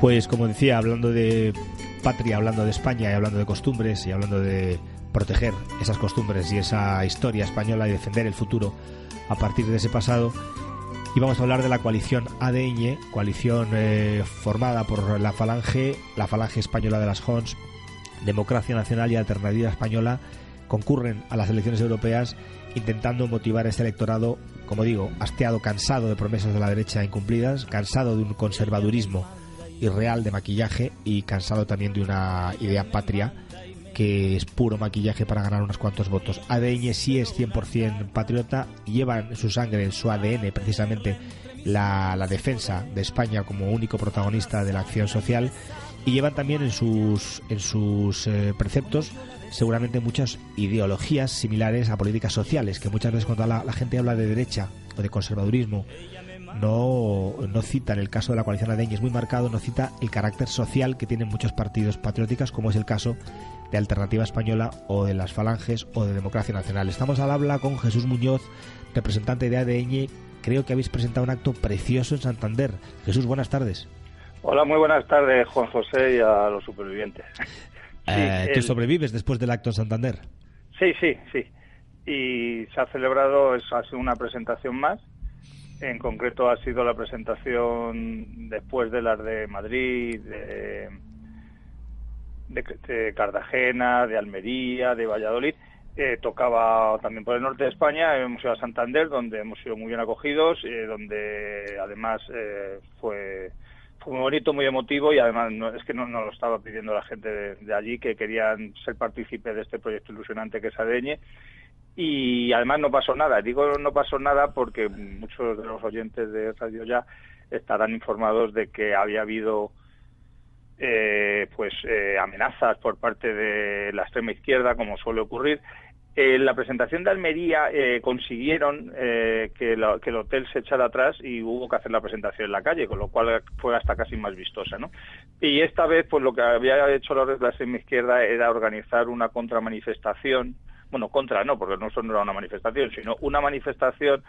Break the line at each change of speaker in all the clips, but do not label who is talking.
Pues como decía, hablando de patria, hablando de España y hablando de costumbres y hablando de proteger esas costumbres y esa historia española y defender el futuro a partir de ese pasado, y vamos a hablar de la coalición ADN, coalición formada por la Falange Española de las Jons, Democracia Nacional y Alternativa Española. Concurren a las elecciones europeas intentando motivar a este electorado, como digo, hastiado, cansado de promesas de la derecha incumplidas, cansado de un conservadurismo irreal de maquillaje y cansado también de una idea patria que es puro maquillaje para ganar unos cuantos votos. ADN sí es 100% patriota, lleva en su sangre, en su ADN precisamente la defensa de España como único protagonista de la acción social, y llevan también en sus preceptos seguramente muchas ideologías similares a políticas sociales, que muchas veces cuando la gente habla de derecha o de conservadurismo no cita, en el caso de la coalición ADN es muy marcado, no cita el carácter social que tienen muchos partidos patrióticos, como es el caso de Alternativa Española o de las Falanges o de Democracia Nacional. Estamos al habla con Jesús Muñoz, representante de ADN. Creo que habéis presentado un acto precioso en Santander. Jesús, buenas tardes.
Hola, muy buenas tardes, Juan José, y a los supervivientes.
¿Tú sobrevives después del acto en Santander?
Sí. Y se ha celebrado, ha sido una presentación más. En concreto ha sido la presentación después de las de Madrid, de Cartagena, de Almería, de Valladolid. Tocaba también por el norte de España. Hemos ido a Santander, donde hemos sido muy bien acogidos, donde además fue muy bonito, muy emotivo, y además no lo estaba pidiendo la gente de allí, que querían ser partícipes de este proyecto ilusionante que es ADN. Y además no pasó nada. Digo no pasó nada porque muchos de los oyentes de Radio Ya estarán informados de que había habido amenazas por parte de la extrema izquierda, como suele ocurrir. En la presentación de Almería consiguieron que el hotel se echara atrás y hubo que hacer la presentación en la calle, con lo cual fue hasta casi más vistosa, ¿no? Y esta vez, pues lo que había hecho la extrema izquierda era organizar una contramanifestación. Bueno, contra no, porque no era una manifestación, sino una manifestación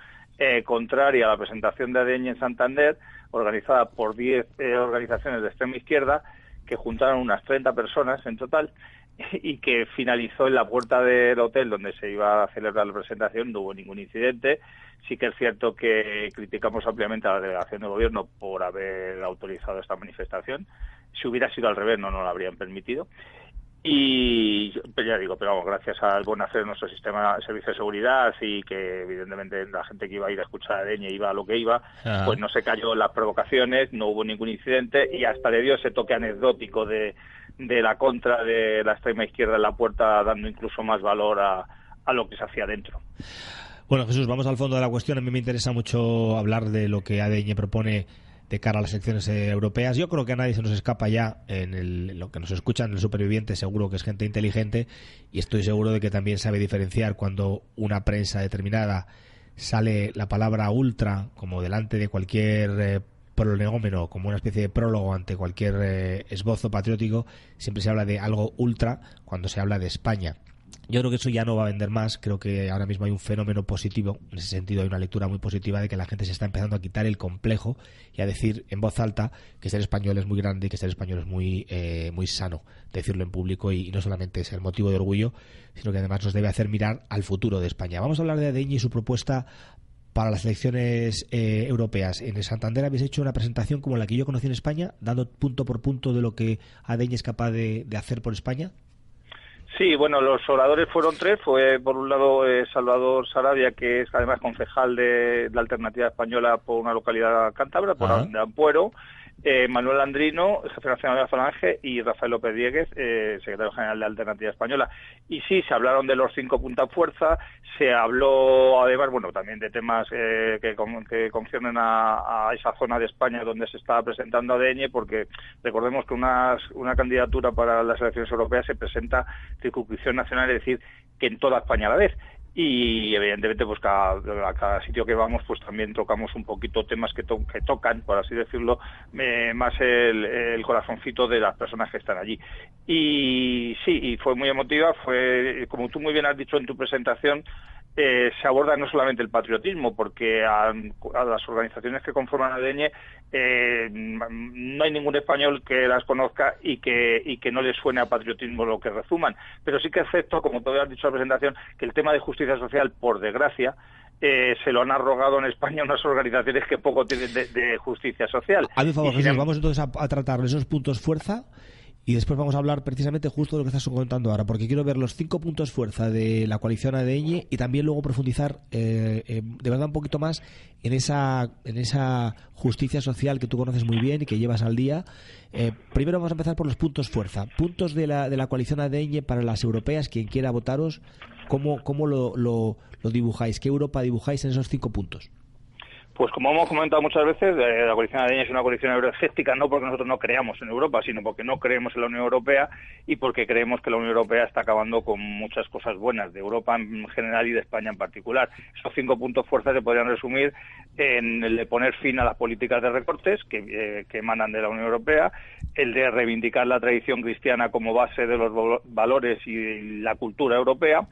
contraria a la presentación de ADN en Santander, organizada por 10 organizaciones de extrema izquierda, que juntaron unas 30 personas en total, y que finalizó en la puerta del hotel donde se iba a celebrar la presentación. No hubo ningún incidente. Sí que es cierto que criticamos ampliamente a la delegación de gobierno por haber autorizado esta manifestación. Si hubiera sido al revés, no nos lo habrían permitido. Y pero vamos, gracias al buen hacer de nuestro sistema de servicio de seguridad, y que evidentemente la gente que iba a ir a escuchar a ADN iba a lo que iba, pues no se cayó en las provocaciones, no hubo ningún incidente, y hasta le dio ese toque anecdótico de la contra de la extrema izquierda en la puerta, dando incluso más valor a lo que se hacía dentro.
Bueno, Jesús, vamos al fondo de la cuestión. A mí me interesa mucho hablar de lo que ADN propone de cara a las elecciones europeas. Yo creo que a nadie se nos escapa ya, lo que nos escuchan, el superviviente, seguro que es gente inteligente, y estoy seguro de que también sabe diferenciar cuando una prensa determinada sale la palabra ultra como delante de cualquier prolegómeno, como una especie de prólogo ante cualquier esbozo patriótico. Siempre se habla de algo ultra cuando se habla de España. Yo creo que eso ya no va a vender más. Creo que ahora mismo hay un fenómeno positivo. En ese sentido hay una lectura muy positiva de que la gente se está empezando a quitar el complejo y a decir en voz alta que ser español es muy grande y que ser español es muy sano decirlo en público, y no solamente es el motivo de orgullo, sino que además nos debe hacer mirar al futuro de España. Vamos a hablar de ADN y su propuesta para las elecciones europeas. En el Santander habéis hecho una presentación como la que yo conocí en España, dando punto por punto de lo que ADN es capaz de hacer por España.
Sí, bueno, los oradores fueron 3. Fue, por un lado, Salvador Sarabia, que es además concejal de la Alternativa Española por una localidad cántabra, de Ampuero, Manuel Andrino, jefe nacional de la Falange, y Rafael López Dieguez, secretario general de Alternativa Española. Y sí, se hablaron de los 5 puntos fuerza, se habló además, bueno, también de temas que conciernen a esa zona de España donde se estaba presentando ADN, porque recordemos que una candidatura para las elecciones europeas se presenta circunscripción nacional, es decir, que en toda España a la vez. Y evidentemente pues a cada sitio que vamos pues también tocamos un poquito temas que tocan, por así decirlo, más el corazoncito de las personas que están allí. Y sí, y fue muy emotiva. Fue, como tú muy bien has dicho en tu presentación, se aborda no solamente el patriotismo, porque a las organizaciones que conforman ADN no hay ningún español que las conozca y que no les suene a patriotismo lo que rezuman, pero sí que acepto, como tú has dicho en la presentación, que el tema de justicia social, por desgracia, se lo han arrogado en España unas organizaciones que poco tienen de justicia social.
Hazme un favor, Jesús, vamos entonces a tratar esos puntos fuerza y después vamos a hablar precisamente justo de lo que estás contando ahora, porque quiero ver los 5 puntos fuerza de la coalición ADN y también luego profundizar de verdad un poquito más en esa justicia social que tú conoces muy bien y que llevas al día. Primero vamos a empezar por los puntos fuerza. Puntos de la coalición ADN para las europeas, quien quiera votaros, ¿cómo lo dibujáis? ¿Qué Europa dibujáis en esos 5 puntos?
Pues como hemos comentado muchas veces, la coalición ADN es una coalición euroescéptica, no porque nosotros no creamos en Europa, sino porque no creemos en la Unión Europea y porque creemos que la Unión Europea está acabando con muchas cosas buenas de Europa en general y de España en particular. Esos 5 puntos fuerza se podrían resumir en el de poner fin a las políticas de recortes que emanan de la Unión Europea, el de reivindicar la tradición cristiana como base de los valores y la cultura europea,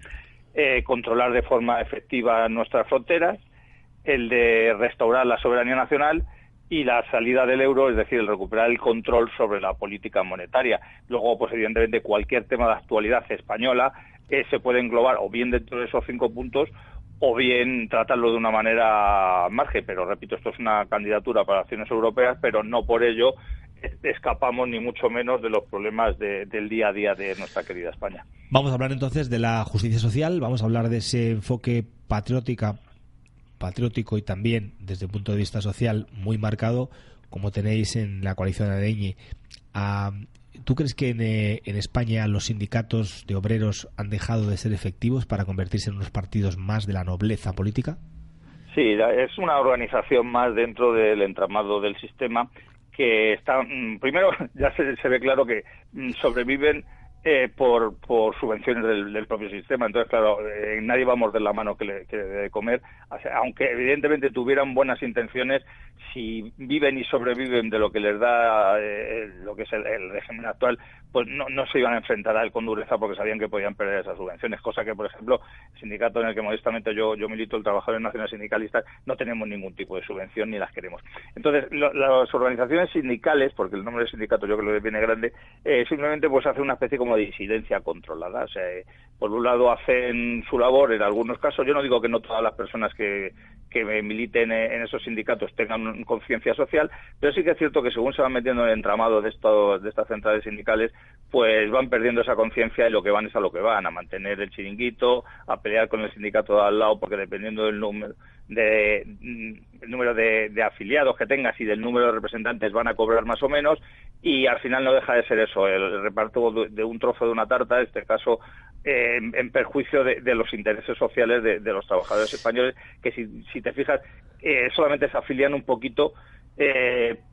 controlar de forma efectiva nuestras fronteras, el de restaurar la soberanía nacional y la salida del euro, es decir, el recuperar el control sobre la política monetaria. Luego, pues evidentemente, cualquier tema de actualidad española se puede englobar o bien dentro de esos 5 puntos o bien tratarlo de una manera al margen. Pero, repito, esto es una candidatura para acciones europeas, pero no por ello escapamos ni mucho menos de los problemas del día a día de nuestra querida España.
Vamos a hablar entonces de la justicia social, vamos a hablar de ese enfoque patriótico y también desde el punto de vista social muy marcado, como tenéis en la coalición ADN. ¿Tú crees que en España los sindicatos de obreros han dejado de ser efectivos para convertirse en unos partidos más de la nobleza política?
Sí, es una organización más dentro del entramado del sistema que está, primero ya se ve claro que sobreviven por subvenciones del propio sistema. Entonces, claro, nadie va a morder la mano que le debe de comer, aunque evidentemente tuvieran buenas intenciones. Si viven y sobreviven de lo que les da lo que es el régimen actual, pues no se iban a enfrentar a él con dureza porque sabían que podían perder esas subvenciones, cosa que, por ejemplo, el sindicato en el que modestamente yo milito, el Trabajadores Nacionales Sindicalistas, no tenemos ningún tipo de subvención ni las queremos. Entonces, las organizaciones sindicales, porque el nombre de sindicato yo creo que viene grande, simplemente pues hace una especie como de disidencia controlada. O sea, por un lado hacen su labor en algunos casos. Yo no digo que no todas las personas que militen en esos sindicatos tengan conciencia social, pero sí que es cierto que según se van metiendo en el entramado de estas centrales sindicales, pues van perdiendo esa conciencia y lo que van es a lo que van, a mantener el chiringuito, a pelear con el sindicato de al lado, porque dependiendo del número de afiliados que tengas y del número de representantes van a cobrar más o menos, y al final no deja de ser eso, el reparto de un trozo de una tarta, en este caso en perjuicio de los intereses sociales de los trabajadores españoles, que si te fijas solamente se afilian un poquito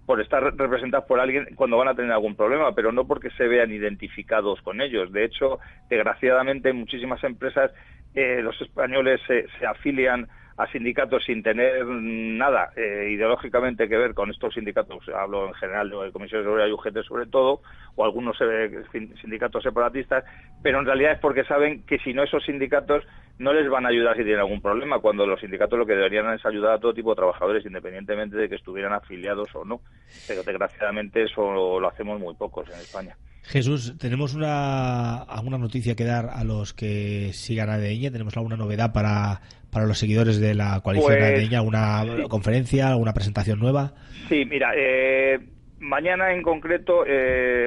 por estar representados por alguien cuando van a tener algún problema, pero no porque se vean identificados con ellos. De hecho, desgraciadamente en muchísimas empresas los españoles se afilian a sindicatos sin tener nada ideológicamente que ver con estos sindicatos. Hablo en general de comisiones obreras y UGT sobre todo, o algunos sindicatos separatistas, pero en realidad es porque saben que si no, esos sindicatos no les van a ayudar si tienen algún problema, cuando los sindicatos lo que deberían es ayudar a todo tipo de trabajadores, independientemente de que estuvieran afiliados o no. Pero desgraciadamente eso lo hacemos muy pocos en España.
Jesús, ¿tenemos alguna noticia que dar a los que sigan ADN? ¿Tenemos alguna novedad para los seguidores de la coalición ADN? ¿Alguna conferencia, alguna presentación nueva?
Sí, mira, mañana en concreto,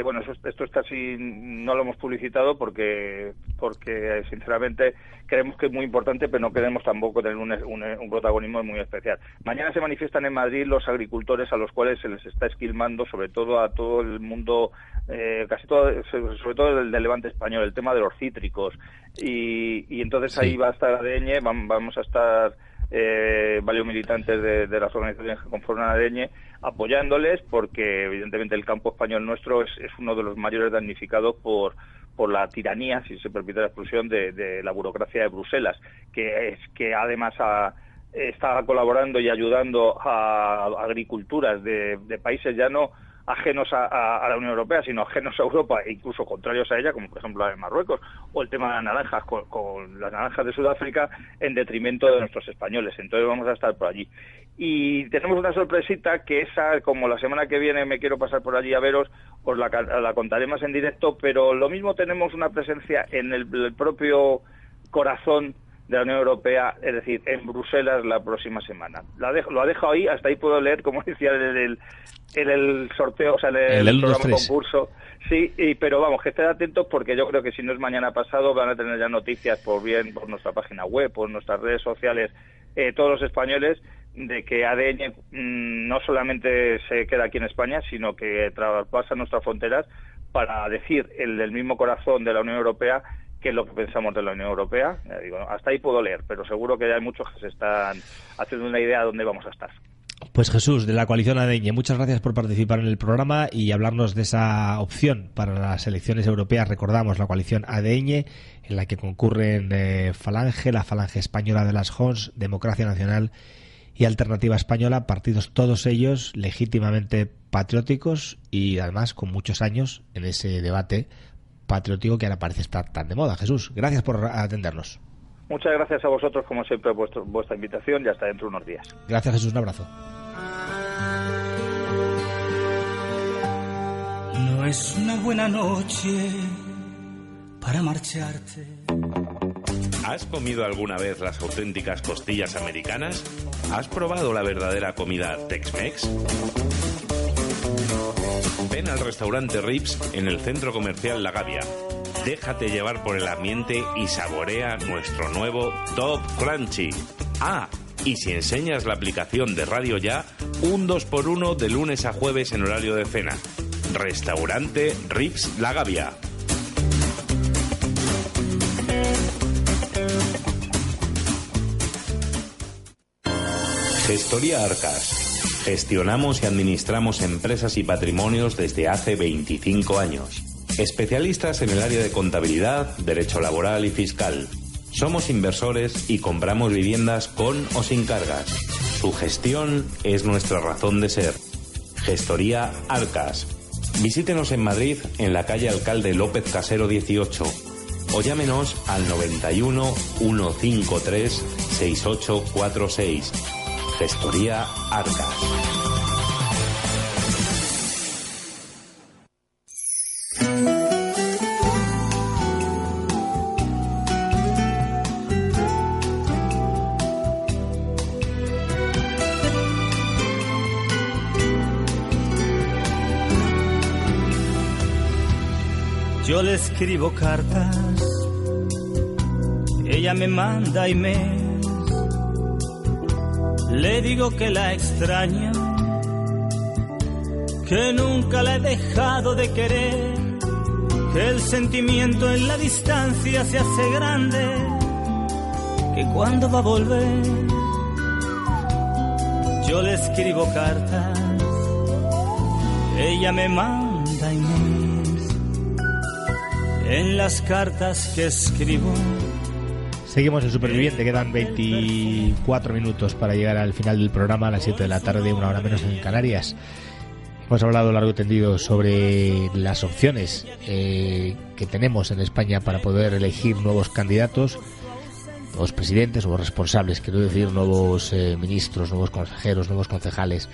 bueno, esto está así, no lo hemos publicitado porque sinceramente creemos que es muy importante, pero no queremos tampoco tener un protagonismo muy especial. Mañana se manifiestan en Madrid los agricultores a los cuales se les está esquilmando, sobre todo a todo el mundo, casi todo, sobre todo el del Levante español, el tema de los cítricos. Y entonces ahí va a estar ADN, vamos a estar varios militantes de las organizaciones que conforman ADN apoyándoles, porque evidentemente el campo español nuestro es uno de los mayores damnificados por la tiranía, si se permite la expresión, de la burocracia de Bruselas, que además está colaborando y ayudando a agriculturas de países ya no ajenos a la Unión Europea, sino ajenos a Europa e incluso contrarios a ella, como por ejemplo la de Marruecos, o el tema de las naranjas, con las naranjas de Sudáfrica, en detrimento de nuestros españoles. Entonces vamos a estar por allí. Y tenemos una sorpresita que esa, como la semana que viene me quiero pasar por allí a veros, os la contaré más en directo, pero lo mismo tenemos una presencia en el propio corazón de la Unión Europea, es decir, en Bruselas la próxima semana. Lo ha dejado ahí, hasta ahí puedo leer, como decía en el sorteo, o sea, en el programa concurso. Sí, pero vamos, que estén atentos porque yo creo que si no es mañana pasado van a tener ya noticias por nuestra página web, por nuestras redes sociales, todos los españoles, de que ADN no solamente se queda aquí en España, sino que traspasa nuestras fronteras para decir el mismo corazón de la Unión Europea qué es lo que pensamos de la Unión Europea. Digo, hasta ahí puedo leer, pero seguro que ya hay muchos que se están haciendo una idea de dónde vamos a estar.
Pues Jesús, de la coalición ADN, muchas gracias por participar en el programa y hablarnos de esa opción para las elecciones europeas. Recordamos la coalición ADN, en la que concurren Falange, la Falange Española de las Jons, Democracia Nacional y Alternativa Española, partidos todos ellos legítimamente patrióticos y además con muchos años en ese debate patriótico que ahora parece estar tan de moda. Jesús, gracias por atendernos.
Muchas gracias a vosotros, como siempre, vuestra invitación, y hasta dentro de unos días.
Gracias, Jesús, un abrazo.
No es una buena noche para marcharte.
¿Has comido alguna vez las auténticas costillas americanas? ¿Has probado la verdadera comida Tex-Mex? Ven al restaurante Rips en el centro comercial La Gavia. Déjate llevar por el ambiente y saborea nuestro nuevo Top Crunchy. Ah, y si enseñas la aplicación de Radio Ya, un 2x1 de lunes a jueves en horario de cena. Restaurante Rips La Gavia. Gestoría Arcas. Gestionamos y administramos empresas y patrimonios desde hace 25 años. Especialistas en el área de contabilidad, derecho laboral y fiscal. Somos inversores y compramos viviendas con o sin cargas. Su gestión es nuestra razón de ser. Gestoría Arcas. Visítenos en Madrid, en la calle Alcalde López Casero 18. O llámenos al 91 153 6846. Gestoría Arcas.
Yo le escribo cartas, ella me manda emails. Le digo que la extraño, que nunca la he dejado de querer, que el sentimiento en la distancia se hace grande, que cuando va a volver. Yo le escribo cartas, ella me manda emails. En las cartas que escribo.
Seguimos en Superviviente, quedan 24 minutos para llegar al final del programa, a las 7 de la tarde, una hora menos en Canarias. Hemos hablado largo y tendido sobre las opciones que tenemos en España para poder elegir nuevos candidatos, nuevos presidentes, nuevos responsables, quiero decir, nuevos ministros, nuevos consejeros, nuevos concejales.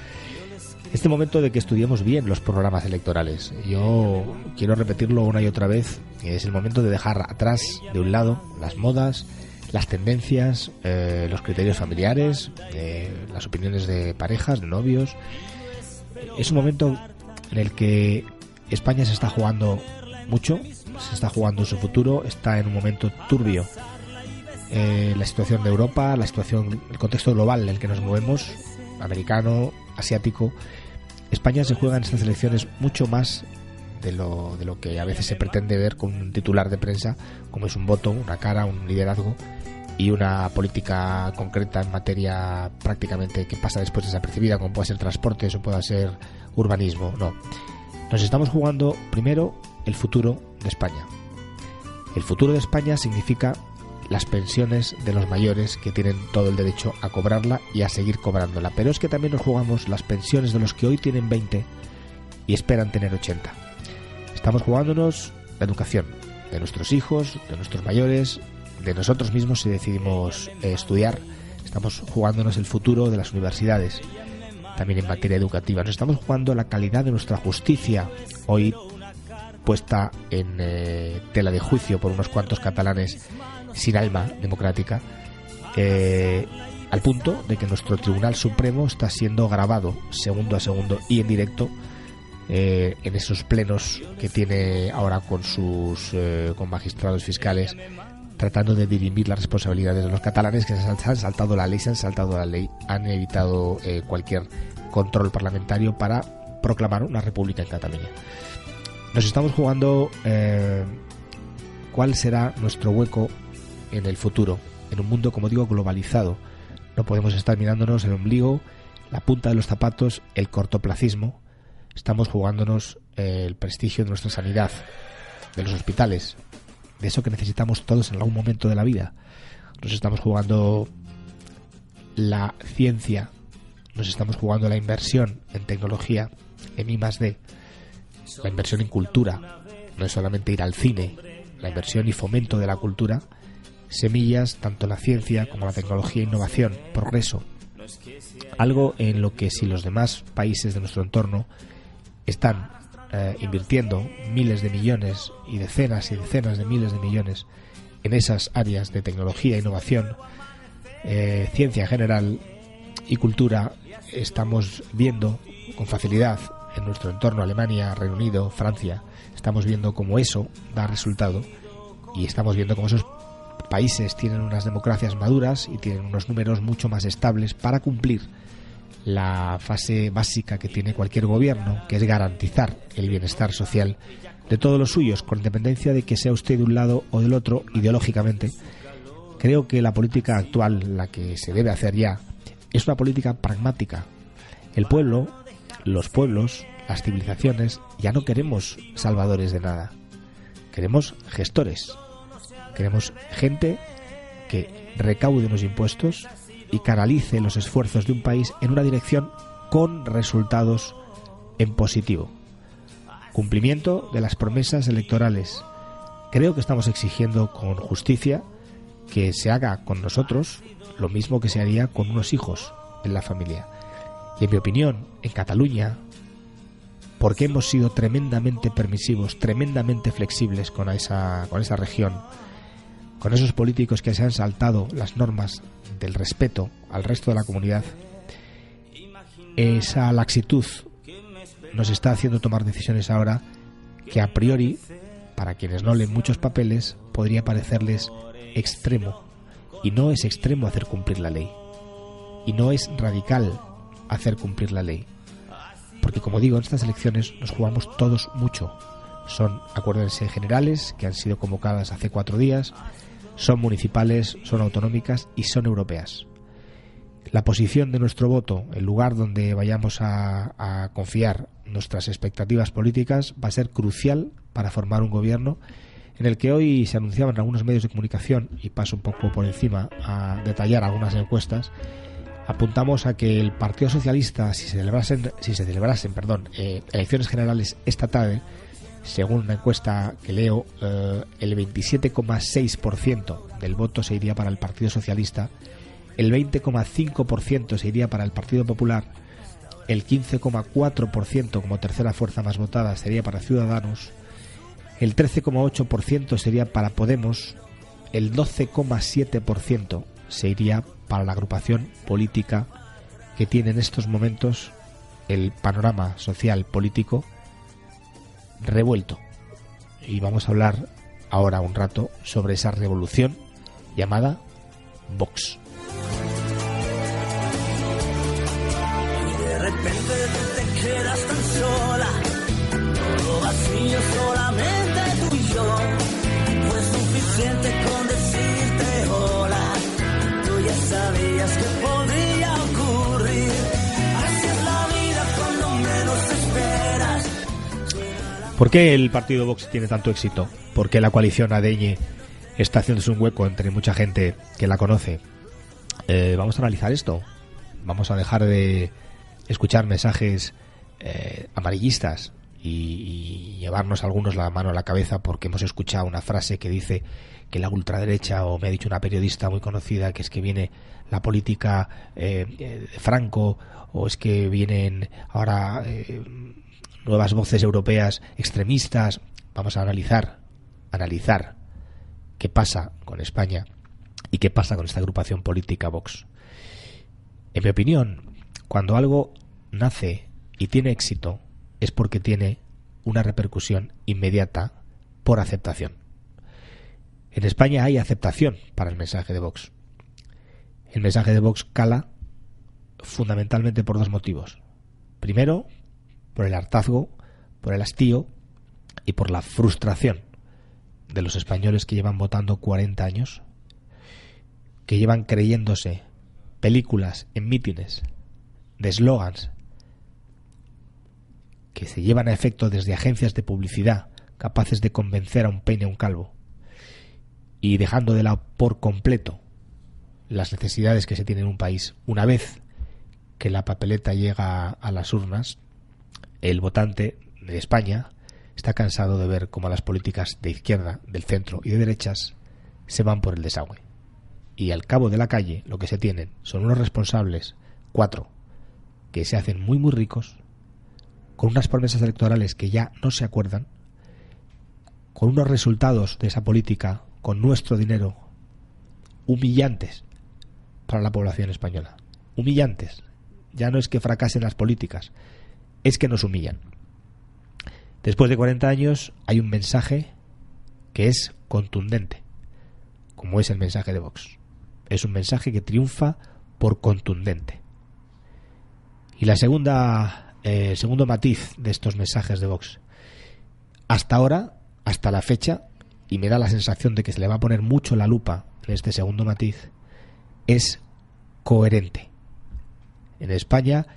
Este momento de que estudiemos bien los programas electorales. Yo quiero repetirlo una y otra vez. Es el momento de dejar atrás, de un lado, las modas, las tendencias, los criterios familiares, las opiniones de parejas, de novios. Es un momento en el que España se está jugando mucho, se está jugando su futuro, está en un momento turbio. La situación de Europa, el contexto global en el que nos movemos, americano, asiático. España se juega en estas elecciones mucho más de lo que a veces se pretende ver con un titular de prensa, como es un voto, una cara, un liderazgo y una política concreta en materia prácticamente que pasa después desapercibida, como puede ser transportes o pueda ser urbanismo. No, nos estamos jugando primero el futuro de España. El futuro de España significa las pensiones de los mayores, que tienen todo el derecho a cobrarla y a seguir cobrándola. Pero es que también nos jugamos las pensiones de los que hoy tienen 20 y esperan tener 80. Estamos jugándonos la educación de nuestros hijos, de nuestros mayores, de nosotros mismos si decidimos estudiar. Estamos jugándonos el futuro de las universidades, también en materia educativa. Nos estamos jugando la calidad de nuestra justicia, hoy puesta en tela de juicio por unos cuantos catalanes sin alma democrática, al punto de que nuestro Tribunal Supremo está siendo grabado segundo a segundo y en directo en esos plenos que tiene ahora con magistrados fiscales, tratando de dirimir las responsabilidades de los catalanes que se han saltado la ley, han evitado cualquier control parlamentario para proclamar una república en Cataluña. Nos estamos jugando cuál será nuestro hueco en el futuro, en un mundo, como digo, globalizado. No podemos estar mirándonos el ombligo, la punta de los zapatos, el cortoplacismo. Estamos jugándonos el prestigio de nuestra sanidad, de los hospitales, de eso que necesitamos todos en algún momento de la vida. Nos estamos jugando la ciencia, nos estamos jugando la inversión en tecnología, en I+D, la inversión en cultura. No es solamente ir al cine, la inversión y fomento de la cultura, semillas tanto en la ciencia como en la tecnología, innovación, progreso. Algo en lo que si los demás países de nuestro entorno están invirtiendo miles de millones y decenas de miles de millones en esas áreas de tecnología, innovación, ciencia en general y cultura, estamos viendo con facilidad en nuestro entorno, Alemania, Reino Unido, Francia, estamos viendo cómo eso da resultado y estamos viendo cómo esos países tienen unas democracias maduras y tienen unos números mucho más estables para cumplir la fase básica que tiene cualquier gobierno, que es garantizar el bienestar social de todos los suyos, con independencia de que sea usted de un lado o del otro ideológicamente. Creo que la política actual, la que se debe hacer ya, es una política pragmática. El pueblo, los pueblos, las civilizaciones, ya no queremos salvadores de nada. Queremos gestores. Queremos gente que recaude unos impuestos y canalice los esfuerzos de un país en una dirección con resultados en positivo. Cumplimiento de las promesas electorales. Creo que estamos exigiendo con justicia que se haga con nosotros lo mismo que se haría con unos hijos en la familia. Y en mi opinión, en Cataluña, porque hemos sido tremendamente permisivos, tremendamente flexibles con esa región, con esos políticos que se han saltado las normas del respeto al resto de la comunidad, esa laxitud nos está haciendo tomar decisiones ahora que a priori, para quienes no leen muchos papeles, podría parecerles extremo. Y no es extremo hacer cumplir la ley. Y no es radical hacer cumplir la ley. Porque, como digo, en estas elecciones nos jugamos todos mucho. Son, acuérdense, generales que han sido convocadas hace 4 días, son municipales, son autonómicas y son europeas. La posición de nuestro voto, el lugar donde vayamos a confiar nuestras expectativas políticas, va a ser crucial para formar un gobierno en el que hoy se anunciaban algunos medios de comunicación, y paso un poco por encima a detallar algunas encuestas. Apuntamos a que el Partido Socialista, si se celebrasen elecciones generales esta tarde, según una encuesta que leo, el 27,6% del voto se iría para el Partido Socialista, el 20,5% se iría para el Partido Popular, el 15,4% como tercera fuerza más votada sería para Ciudadanos, el 13,8% sería para Podemos, el 12,7% se iría para la agrupación política que tiene en estos momentos el panorama social político revuelto. Y vamos a hablar ahora un rato sobre esa revolución llamada Vox.
Y de repente te quedas tan sola, todo vacío, solamente tú y yo. Fue suficiente con decirte hola, tú ya sabías que podía ocurrir. Así es la vida cuando menos esperas.
¿Por qué el partido Vox tiene tanto éxito? ¿Por qué la coalición ADN está haciéndose un hueco entre mucha gente que la conoce? Vamos a analizar esto. Vamos a dejar de escuchar mensajes amarillistas y llevarnos algunos la mano a la cabeza porque hemos escuchado una frase que dice que la ultraderecha, o me ha dicho una periodista muy conocida, que es que viene la política de Franco, o es que vienen ahora nuevas voces europeas extremistas. Vamos a analizar qué pasa con España y qué pasa con esta agrupación política Vox. En mi opinión, cuando algo nace y tiene éxito es porque tiene una repercusión inmediata por aceptación. En España hay aceptación para el mensaje de Vox. El mensaje de Vox cala fundamentalmente por dos motivos. Primero, por el hartazgo, por el hastío y por la frustración de los españoles que llevan votando 40 años, que llevan creyéndose películas en mítines de eslogans que se llevan a efecto desde agencias de publicidad capaces de convencer a un peine a un calvo, y dejando de lado por completo las necesidades que se tienen en un país. Una vez que la papeleta llega a las urnas, el votante de España está cansado de ver cómo las políticas de izquierda, del centro y de derechas se van por el desagüe. Y al cabo de la calle lo que se tienen son unos responsables, 4, que se hacen muy ricos, con unas promesas electorales que ya no se acuerdan, con unos resultados de esa política, con nuestro dinero, humillantes para la población española. Humillantes. Ya no es que fracasen las políticas, es que nos humillan. Después de 40 años hay un mensaje que es contundente, como es el mensaje de Vox. Es un mensaje que triunfa por contundente. Y el segundo matiz de estos mensajes de Vox, hasta ahora, hasta la fecha, y me da la sensación de que se le va a poner mucho la lupa en este segundo matiz, es coherente. En España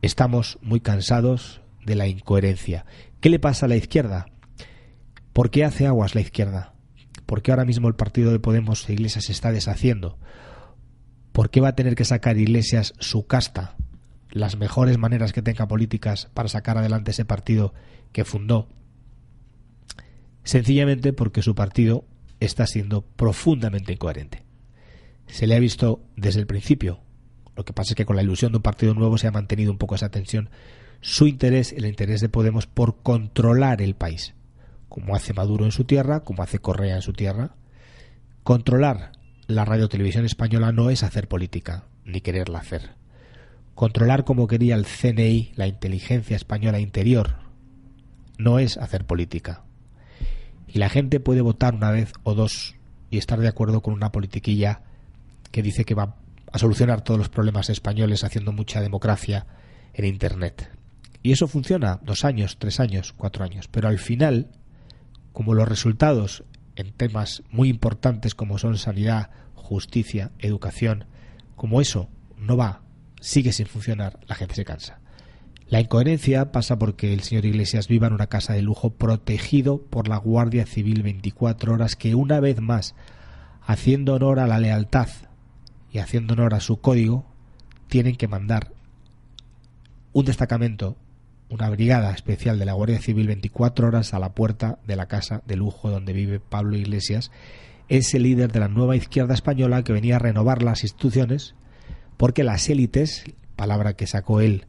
estamos muy cansados de la incoherencia. ¿Qué le pasa a la izquierda? ¿Por qué hace aguas la izquierda? ¿Por qué ahora mismo el partido de Podemos e Iglesias se está deshaciendo? ¿Por qué va a tener que sacar Iglesias su casta, las mejores maneras que tenga políticas para sacar adelante ese partido que fundó? Sencillamente porque su partido está siendo profundamente incoherente. Se le ha visto desde el principio. Lo que pasa es que con la ilusión de un partido nuevo se ha mantenido un poco esa tensión. Su interés, el interés de Podemos por controlar el país, como hace Maduro en su tierra, como hace Correa en su tierra. Controlar la radio-televisión española no es hacer política, ni quererla hacer. Controlar como quería el CNI, la inteligencia española interior, no es hacer política. Y la gente puede votar una vez o dos y estar de acuerdo con una politiquilla que dice que va a solucionar todos los problemas españoles haciendo mucha democracia en Internet. Y eso funciona 2 años, 3 años, 4 años. Pero al final, como los resultados en temas muy importantes como son sanidad, justicia, educación, como eso no va, sigue sin funcionar, la gente se cansa. La incoherencia pasa porque el señor Iglesias viva en una casa de lujo protegido por la Guardia Civil 24 horas, que una vez más, haciendo honor a la lealtad y haciendo honor a su código, tienen que mandar un destacamento, una brigada especial de la Guardia Civil 24 horas a la puerta de la casa de lujo donde vive Pablo Iglesias, ese líder de la nueva izquierda española que venía a renovar las instituciones, porque las élites, palabra que sacó él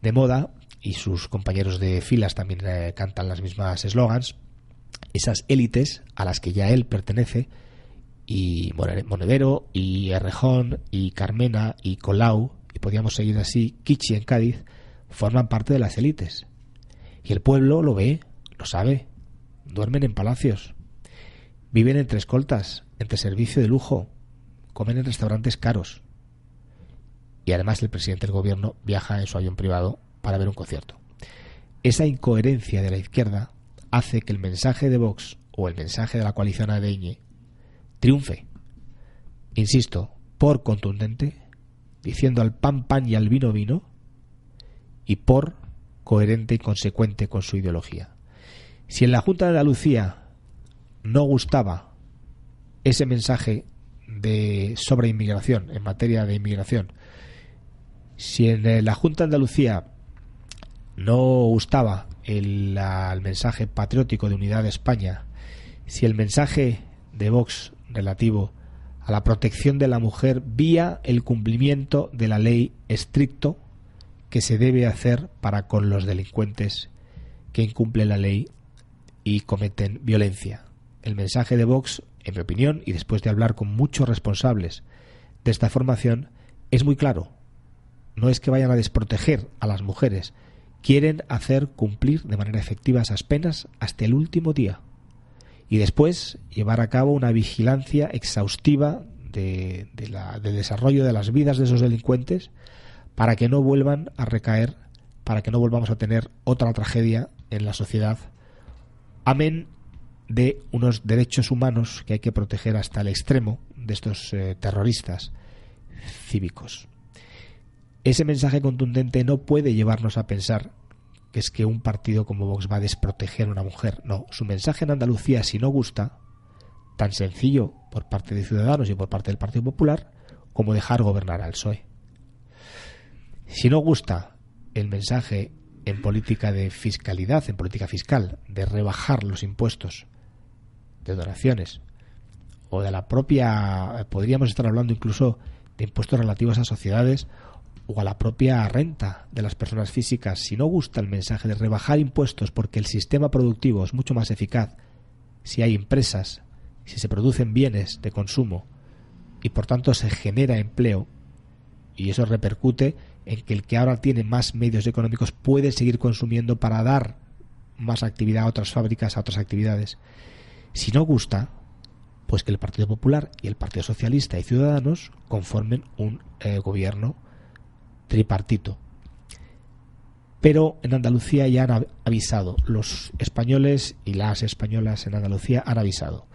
de moda, y sus compañeros de filas también cantan las mismas eslogans, esas élites a las que ya él pertenece, y Monedero, y Errejón, y Carmena, y Colau, y podíamos seguir así, Kichi en Cádiz, forman parte de las élites. Y el pueblo lo ve, lo sabe, duermen en palacios, viven entre escoltas, entre servicio de lujo, comen en restaurantes caros. Y además el presidente del gobierno viaja en su avión privado para ver un concierto. Esa incoherencia de la izquierda hace que el mensaje de Vox o el mensaje de la coalición ADN triunfe. Insisto, por contundente, diciendo al pan pan y al vino vino, y por coherente y consecuente con su ideología. Si en la Junta de Andalucía no gustaba ese mensaje sobre inmigración, en materia de inmigración, si en la Junta de Andalucía no gustaba el mensaje patriótico de unidad de España, si el mensaje de Vox relativo a la protección de la mujer vía el cumplimiento de la ley estricto que se debe hacer para con los delincuentes que incumplen la ley y cometen violencia. El mensaje de Vox, en mi opinión, y después de hablar con muchos responsables de esta formación, es muy claro. No es que vayan a desproteger a las mujeres, quieren hacer cumplir de manera efectiva esas penas hasta el último día y después llevar a cabo una vigilancia exhaustiva del desarrollo de las vidas de esos delincuentes para que no vuelvan a recaer, para que no volvamos a tener otra tragedia en la sociedad, amén de unos derechos humanos que hay que proteger hasta el extremo de estos terroristas cívicos. Ese mensaje contundente no puede llevarnos a pensar que es que un partido como Vox va a desproteger a una mujer. No, su mensaje en Andalucía, si no gusta, tan sencillo por parte de Ciudadanos y por parte del Partido Popular como dejar gobernar al PSOE. Si no gusta el mensaje en política de fiscalidad, en política fiscal, de rebajar los impuestos de donaciones o de la propia, podríamos estar hablando incluso de impuestos relativos a sociedades o a la propia renta de las personas físicas, si no gusta el mensaje de rebajar impuestos porque el sistema productivo es mucho más eficaz si hay empresas, si se producen bienes de consumo y por tanto se genera empleo, y eso repercute en que el que ahora tiene más medios económicos puede seguir consumiendo para dar más actividad a otras fábricas, a otras actividades. Si no gusta, pues que el Partido Popular y el Partido Socialista y Ciudadanos conformen un gobierno tripartito. Pero en Andalucía ya han avisado, los españoles y las españolas en Andalucía han avisado.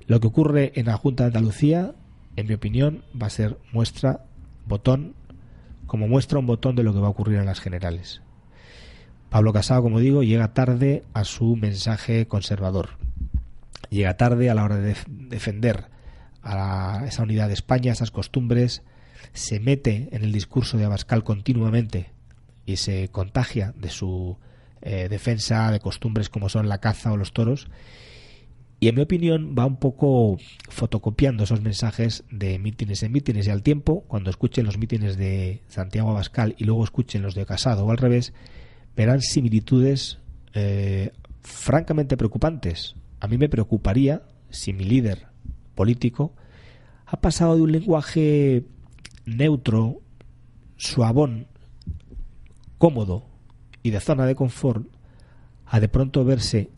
Lo que ocurre en la Junta de Andalucía, en mi opinión, va a ser muestra un botón de lo que va a ocurrir en las generales. Pablo Casado, como digo, llega tarde a su mensaje conservador. Llega tarde a la hora de defender a esa unidad de España, esas costumbres, se mete en el discurso de Abascal continuamente y se contagia de su defensa de costumbres como son la caza o los toros, y en mi opinión va un poco fotocopiando esos mensajes de mítines en mítines, y al tiempo, cuando escuchen los mítines de Santiago Abascal y luego escuchen los de Casado o al revés, verán similitudes francamente preocupantes. A mí me preocuparía si mi líder político ha pasado de un lenguaje neutro, suavón, cómodo y de zona de confort a de pronto verse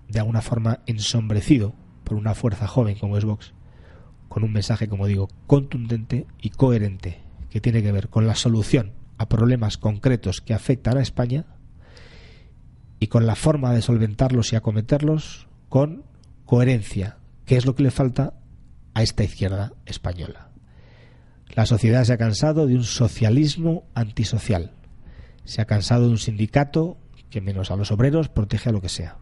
de alguna forma ensombrecido por una fuerza joven como es Vox, con un mensaje, como digo, contundente y coherente, que tiene que ver con la solución a problemas concretos que afectan a España y con la forma de solventarlos y acometerlos con coherencia, que es lo que le falta a esta izquierda española. La sociedad se ha cansado de un socialismo antisocial, se ha cansado de un sindicato que menos a los obreros protege a lo que sea,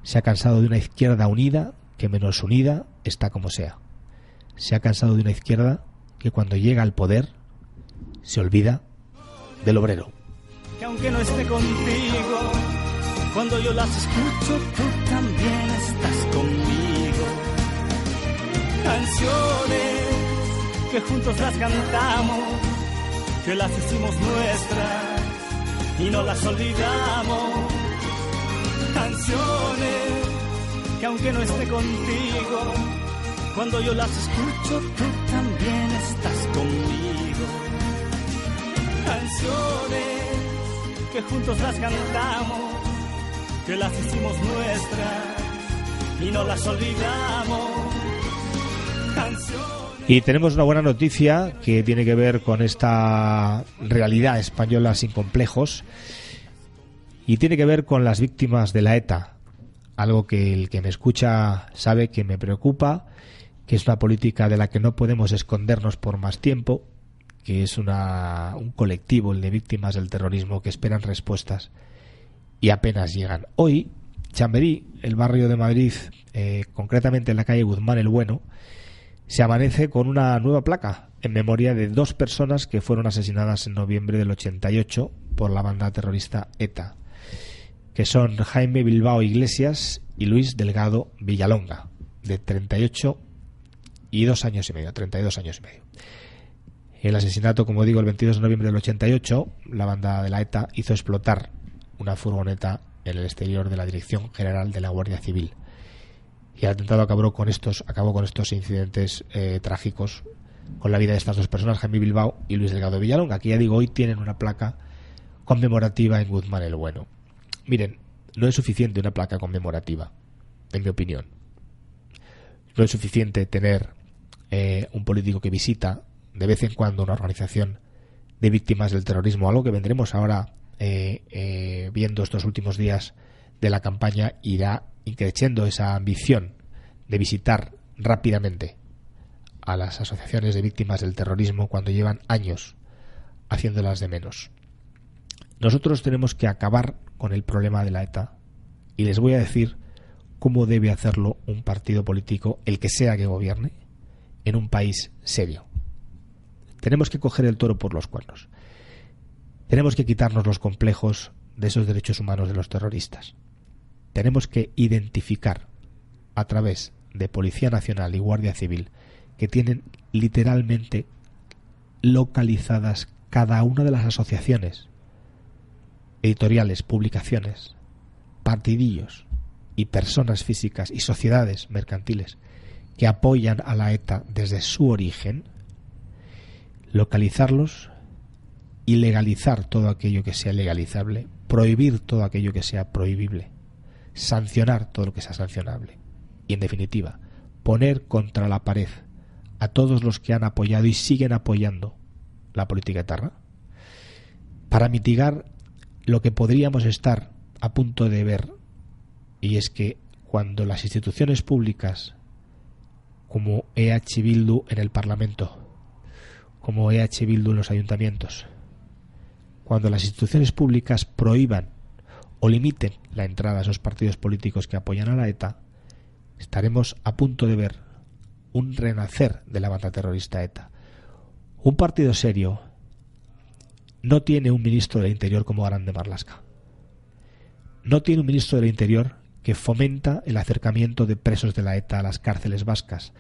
se ha cansado de una izquierda unida que menos unida está como sea, se ha cansado de una izquierda que cuando llega al poder se olvida del obrero.
Que aunque no esté contigo, cuando yo las escucho, tú también estás conmigo. Canciones que juntos las cantamos, que las hicimos nuestras y no las olvidamos. Canciones que aunque no esté contigo, cuando yo las escucho, tú también estás conmigo. Canciones que juntos las cantamos, que las hicimos nuestras y no las olvidamos. Canciones.
Y tenemos una buena noticia que tiene que ver con esta realidad española sin complejos y tiene que ver con las víctimas de la ETA, algo que el que me escucha sabe que me preocupa, que es una política de la que no podemos escondernos por más tiempo, que es un colectivo, el de víctimas del terrorismo, que esperan respuestas y apenas llegan. Hoy, Chamberí, el barrio de Madrid, concretamente en la calle Guzmán el Bueno, se amanece con una nueva placa en memoria de 2 personas que fueron asesinadas en noviembre del 88 por la banda terrorista ETA, que son Jaime Bilbao Iglesias y Luis Delgado Villalonga, de 32 años y medio. El asesinato, como digo, el 22 de noviembre del 88, la banda de la ETA hizo explotar una furgoneta en el exterior de la Dirección General de la Guardia Civil. Y el atentado acabó con estos incidentes trágicos con la vida de estas dos personas, Jaime Bilbao y Luis Delgado Villalonga, que ya digo, hoy tienen una placa conmemorativa en Guzmán el Bueno. Miren, no es suficiente una placa conmemorativa, en mi opinión. No es suficiente tener un político que visita de vez en cuando una organización de víctimas del terrorismo, algo que vendremos ahora viendo estos últimos días de la campaña. Irá increciendo esa ambición de visitar rápidamente a las asociaciones de víctimas del terrorismo cuando llevan años haciéndolas de menos. Nosotros tenemos que acabar con el problema de la ETA, y les voy a decir cómo debe hacerlo un partido político, el que sea que gobierne, en un país serio. Tenemos que coger el toro por los cuernos. Tenemos que quitarnos los complejos de esos derechos humanos de los terroristas. Tenemos que identificar a través de Policía Nacional y Guardia Civil, que tienen literalmente localizadas cada una de las asociaciones, editoriales, publicaciones, partidillos y personas físicas y sociedades mercantiles que apoyan a la ETA desde su origen, localizarlos y legalizar todo aquello que sea legalizable, prohibir todo aquello que sea prohibible, sancionar todo lo que sea sancionable y, en definitiva, poner contra la pared a todos los que han apoyado y siguen apoyando la política etarra, para mitigar lo que podríamos estar a punto de ver, y es que cuando las instituciones públicas como EH Bildu en el Parlamento, como EH Bildu en los ayuntamientos, cuando las instituciones públicas prohíban o limiten la entrada a esos partidos políticos que apoyan a la ETA, estaremos a punto de ver un renacer de la banda terrorista ETA. Un partido serio no tiene un ministro del Interior como Grande Marlaska. No tiene un ministro del Interior que fomenta el acercamiento de presos de la ETA a las cárceles vascas.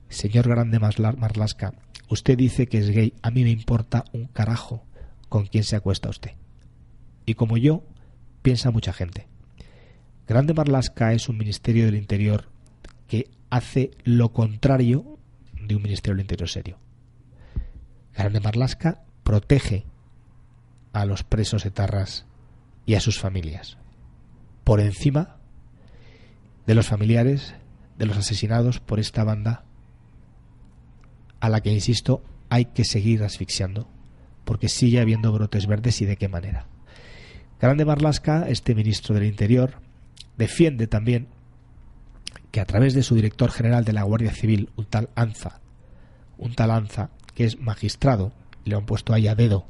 Señor Grande Marlaska, usted dice que es gay. A mí me importa un carajo con quién se acuesta usted. Y como yo, piensa mucha gente. Grande Marlaska es un ministerio del Interior que hace lo contrario de un ministerio del Interior serio. Grande Marlaska protege a los presos etarras y a sus familias, por encima de los familiares de los asesinados por esta banda, a la que, insisto, hay que seguir asfixiando, porque sigue habiendo brotes verdes. ¿Y de qué manera? Grande Marlaska, este ministro del Interior, defiende también que a través de su director general de la Guardia Civil, un tal Anza, que es magistrado, y le han puesto ahí a dedo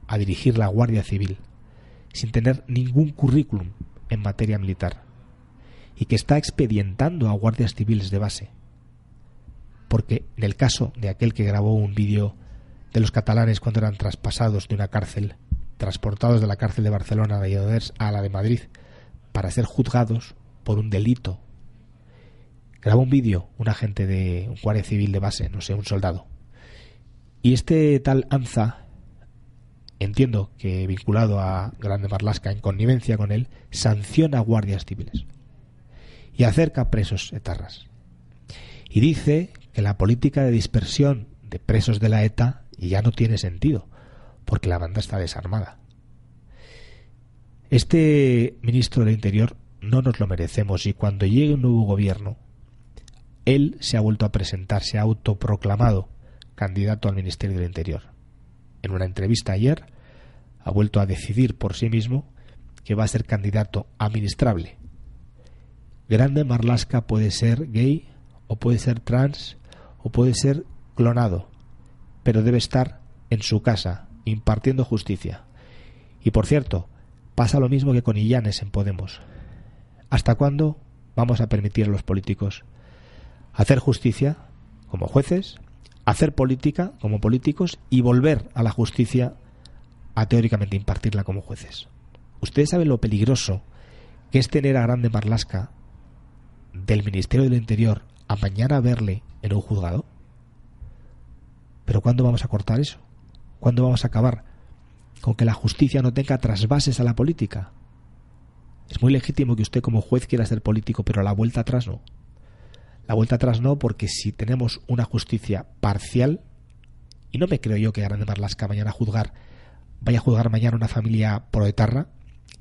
a dirigir la Guardia Civil, sin tener ningún currículum en materia militar, y que está expedientando a guardias civiles de base, porque en el caso de aquel que grabó un vídeo de los catalanes cuando eran traspasados de una cárcel, transportados de la cárcel de Barcelona a la de Madrid para ser juzgados por un delito, grabó un vídeo un agente de un guardia civil de base, no sé, un soldado, y este tal Anza, entiendo que vinculado a Grande Marlaska en connivencia con él, sanciona a guardias civiles y acerca a presos etarras, y dice que la política de dispersión de presos de la ETA ya no tiene sentido porque la banda está desarmada. Este ministro del Interior no nos lo merecemos, y cuando llegue un nuevo gobierno, él se ha vuelto a presentar, se ha autoproclamado candidato al Ministerio del Interior. En una entrevista ayer ha vuelto a decidir por sí mismo que va a ser candidato a ministrable. Grande Marlaska puede ser gay, o puede ser trans, o puede ser clonado, pero debe estar en su casa impartiendo justicia. Y por cierto, pasa lo mismo que con Illanes en Podemos. ¿Hasta cuándo vamos a permitir a los políticos hacer justicia como jueces, hacer política como políticos y volver a la justicia a teóricamente impartirla como jueces. ¿Ustedes saben lo peligroso que es tener a Grande Marlaska del Ministerio del Interior a mañana verle en un juzgado? ¿Pero cuándo vamos a cortar eso? ¿Cuándo vamos a acabar con que la justicia no tenga trasvases a la política? Es muy legítimo que usted como juez quiera ser político, pero la vuelta atrás no. La vuelta atrás no, porque si tenemos una justicia parcial, y no me creo yo que Grande Marlaska vaya a juzgar mañana una familia proetarra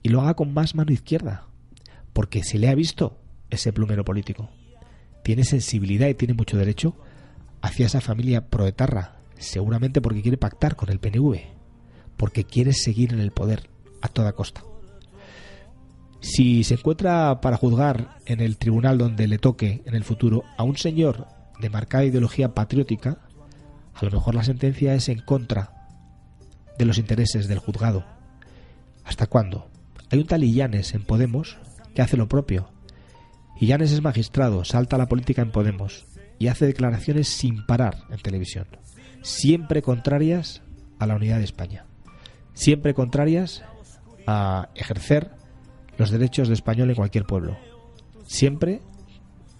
y lo haga con más mano izquierda, porque se le ha visto ese plumero político. Tiene sensibilidad y tiene mucho derecho hacia esa familia proetarra, seguramente porque quiere pactar con el PNV, porque quiere seguir en el poder a toda costa. Si se encuentra para juzgar en el tribunal donde le toque en el futuro a un señor de marcada ideología patriótica, a lo mejor la sentencia es en contra de los intereses del juzgado. ¿Hasta cuándo? Hay un tal Illanes en Podemos que hace lo propio. Illanes es magistrado, salta a la política en Podemos y hace declaraciones sin parar en televisión, siempre contrarias a la unidad de España, siempre contrarias a ejercer los derechos de español en cualquier pueblo, siempre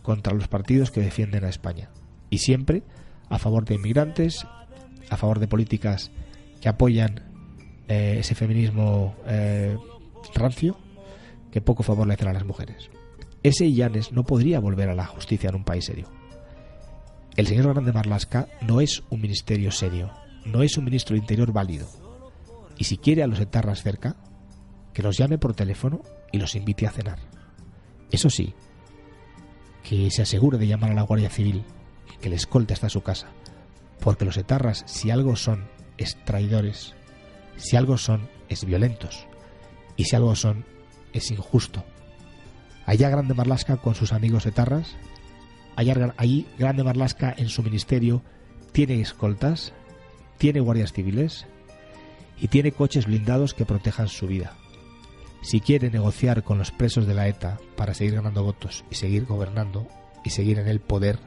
contra los partidos que defienden a España y siempre a favor de inmigrantes, a favor de políticas que apoyan ese feminismo rancio que poco favor le hacen a las mujeres. Ese Illanes no podría volver a la justicia en un país serio. El señor Grande Marlaska no es un ministerio serio, no es un ministro de Interior válido. Y si quiere a los etarras cerca, que los llame por teléfono y los invite a cenar. Eso sí, que se asegure de llamar a la Guardia Civil, que le escolte hasta su casa, porque los etarras, si algo son, es traidores, si algo son, es violentos, y si algo son, es injusto. Allá Grande Marlaska con sus amigos etarras, allí Grande Marlaska en su ministerio tiene escoltas, tiene guardias civiles y tiene coches blindados que protejan su vida. Si quiere negociar con los presos de la ETA para seguir ganando votos y seguir gobernando y seguir en el poder,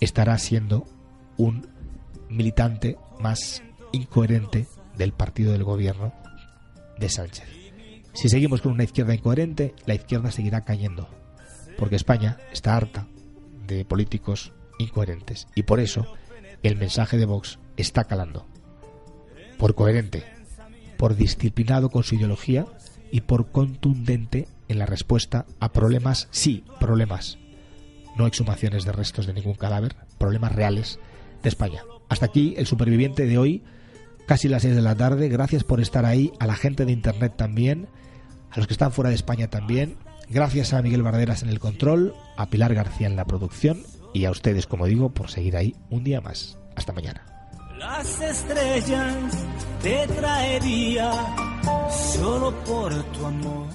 estará siendo un militante más incoherente del partido del gobierno de Sánchez. Si seguimos con una izquierda incoherente, la izquierda seguirá cayendo, porque España está harta de políticos incoherentes y por eso el mensaje de Vox está calando. Por coherente, por disciplinado con su ideología y por contundente en la respuesta a problemas, sí, problemas, no exhumaciones de restos de ningún cadáver, problemas reales de España. Hasta aquí el Superviviente de hoy, casi las 6 de la tarde. Gracias por estar ahí, a la gente de Internet también, a los que están fuera de España también. Gracias a Miguel Barderas en el control, a Pilar García en la producción y a ustedes, como digo, por seguir ahí un día más. Hasta mañana.
Las estrellas te traería solo por tu amor.